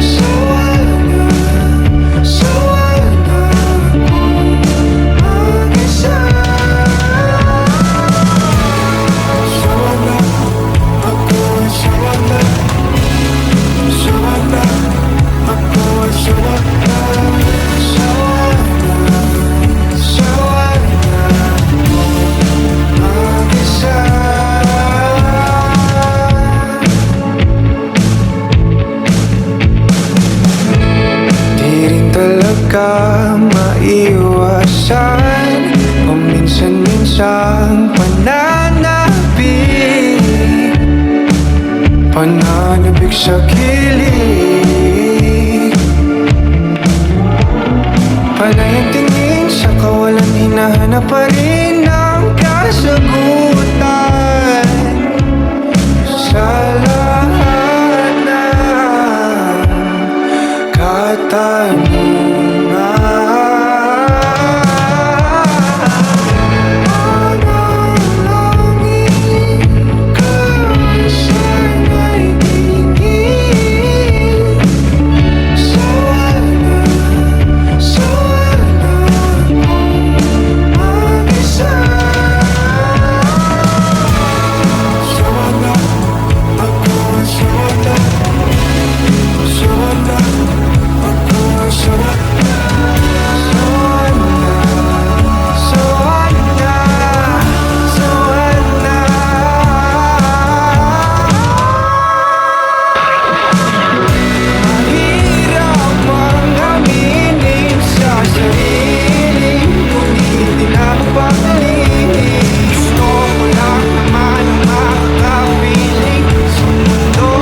Sawana kung mag-isa. Sawana, ako ay sawana. Sawana, ako ay sawana. Sawana, mag-isa. Di rin talaga maiwasan paminsan-minsang pananabik. Pananabik sa kilig. Panay ang tingin sa kawalan, hinahanap pa rin ang kasagutan sa lahat ng katanungan. Manalangin ka, sana'y tingin. Sawana kung mag-isa. Sawana, ako ay sawana. Sawana, ako ay sawana. Sawana, sawana, mahirap ang aminin sa sarili, ngunit di na mapagalitin. Gusto ko lang naman ang makakapiling sa mundo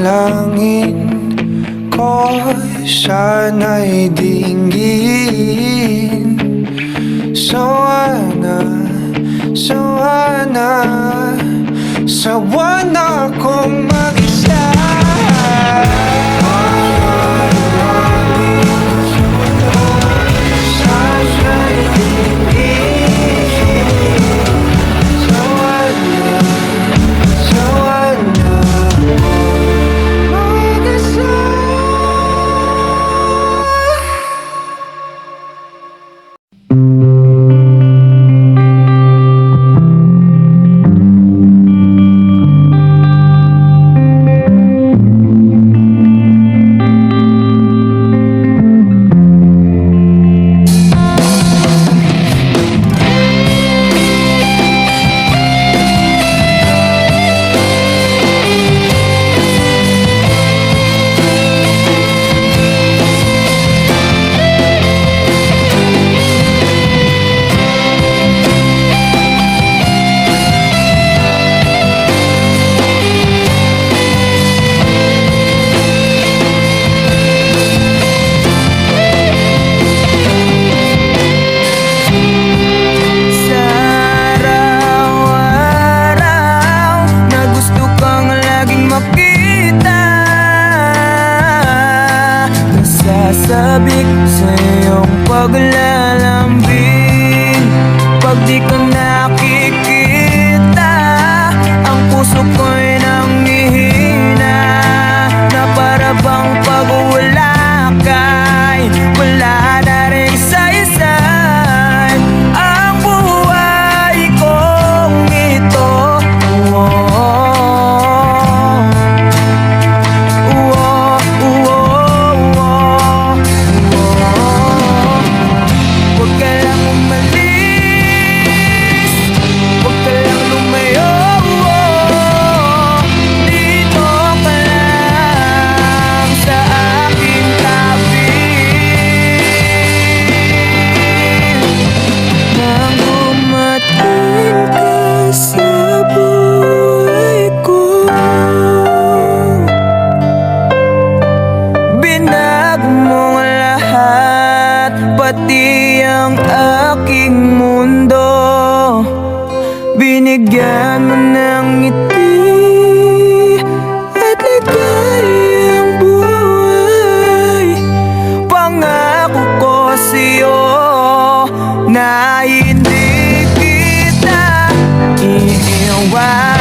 panalangin ko'y sana'y dinggin. Sawana, sawana, sawana kung mag-isa. Sana'y dinggin. sa iyong paglalambing. Pag di ko nakikita, ang puso ko'y nanghihina, na para bang pag wala ka'y wala na rin saysay ang buhay kong ito. Huwag ka lang umalis, huwag ka lang lumayo. Dito ka lang sa aking tabi. Nang dumating ka sa buhay ko, binago mo ang lahat, pati ang aking mundo. Binigyan mo ng ngiti at ligayang buhay. Pangako ko sa'yo na hindi kita iiwan.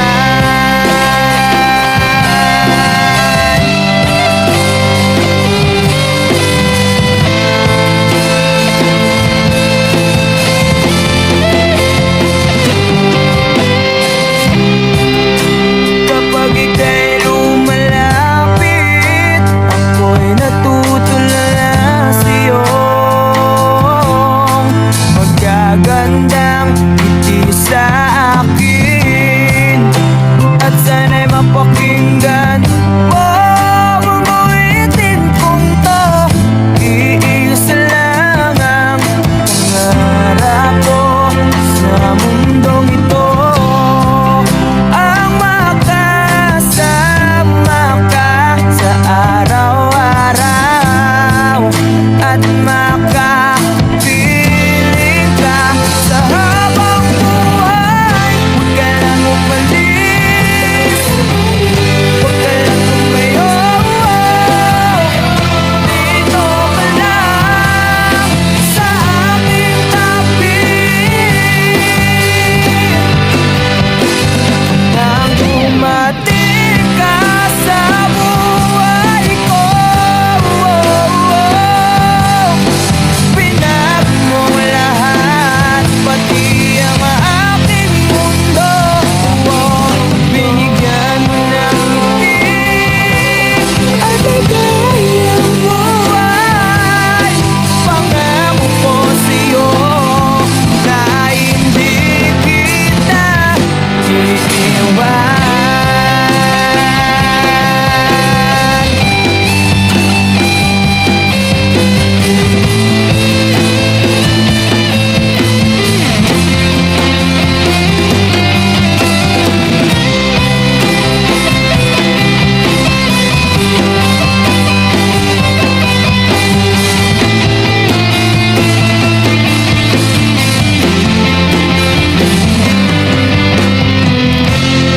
Kapag ika'y lumalapit, ako'y natutulala sa'yo. Magagandang ngiti sa akin, at sana'y mapakinggan mo ang uwitin kong to. Iisa lang ang pangarap ko sa mundong ito, ang makasama ka sa araw-araw at makapiling ka sa habang buhay. Huwag ka lang umalis, huwag ka lang lumayo. Dito ka lang sa aking tabi. Nang dumating ka sa buhay ko, binago mo lahat, pati ang aking mundo. Binigyan mo ng ngiti at ligayang buhay. Pangako ko sa'yo na hindi kita iiwan.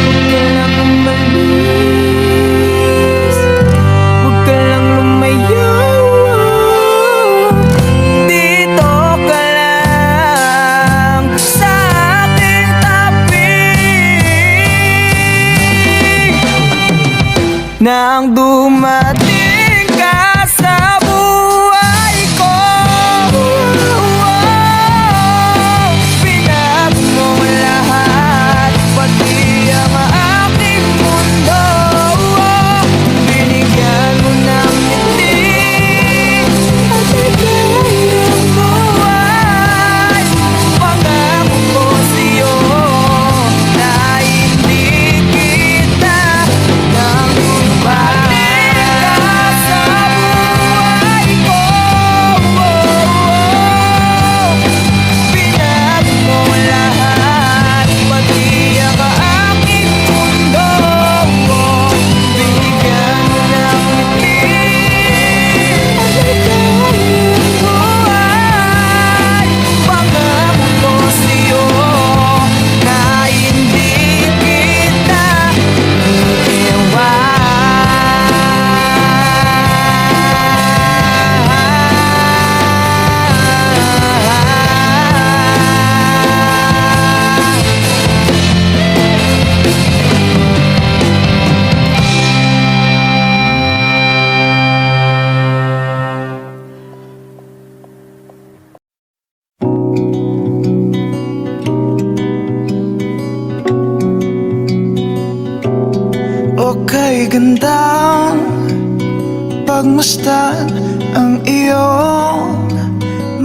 Huwag ka lang umalis, huwag ka lang lumayo. Dito ka lang sa aking tabi. Nang dumating ka sa buhay ko, binago mo lahat, pati ang aking mundo. Binigyan mo ng ngiti at ligayang buhay. Pangako ko sa'yo na hindi kita nang dumating ka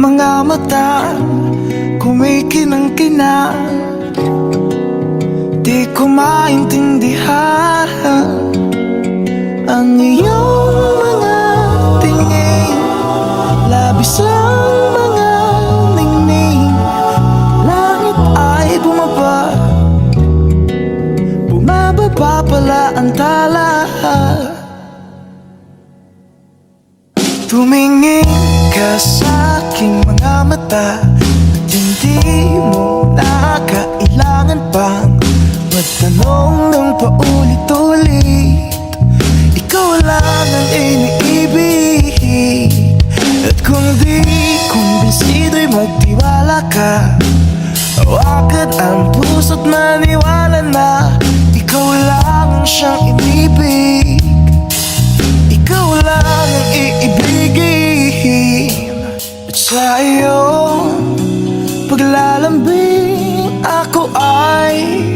mga mata kumikinang-kinang. Di ko maintindihan ang iyong mga tingin, labis ang mga ningning. Langit ay bumaba, bumababa pala ang tala. Tumingin ka sa aking mga mata at hindi mo na kailangan pang magtanong ng paulit-ulit. Ikaw lang ang iniibig, at kung di kumbinsido'y magtiwala ka. Hawakan ang puso't maniwala na ikaw lang ang siyang inibig. Ikaw lang ang iibigin. At sa iyong paglalambing ako ay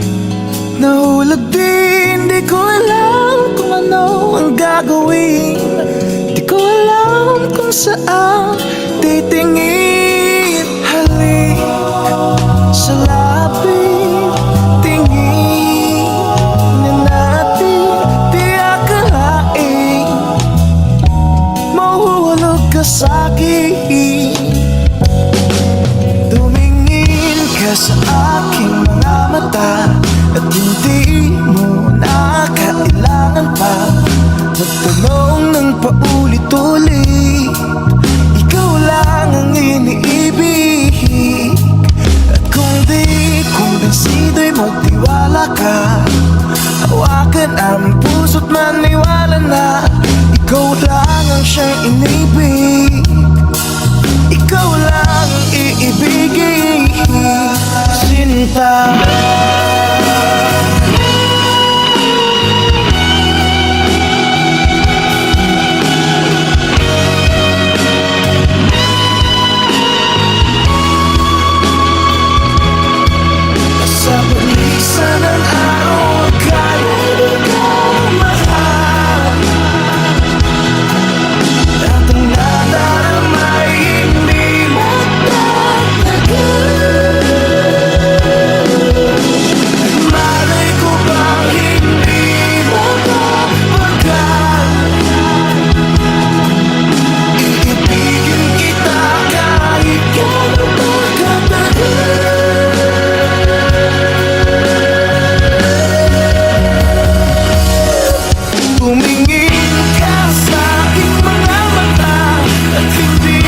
nahulog din. Di ko alam kung ano ang gagawin, di ko alam kung saan titingin. Halik sa lapit, tingin na natin. Di akalain mahuhulog ka sa'kin. Tumingin ka sa aking mga mata at hindi mo na kailangan pa magtanong ng paulit-ulit. Ikaw lang ang iniibig, at kung di kumbinsido'y magtiwala ka. Hawakan ang puso't maniwala na ikaw lang ang siyang inibig. Ikaw lang ang iibigin, Sinta. Sa paglisan ng araw, akala di ko mahal, at ang nadarama ay hindi magtatagal. Malay ko bang hindi mapapagal, iibigin kita kahit gano'n pagkatagal. Tumingin ka sa aking mga mata at hindi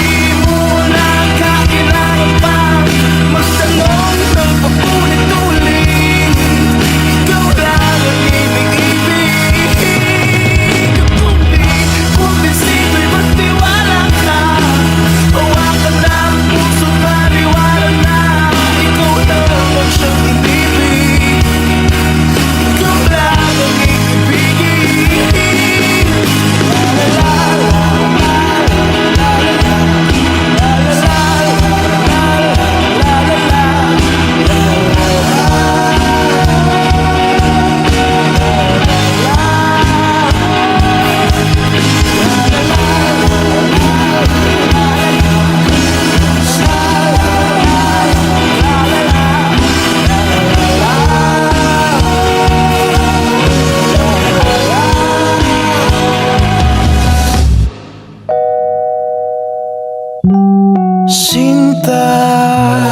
mo na kailangan pang magtanong ng paulit-ulit. Ikaw lang ang iniibig, at kung di kumbinsido'y magtiwala ka. Hawakan ang puso't maniwala na ikaw lang ang siyang inibig. Ikaw lang ang iibigin. Sinta.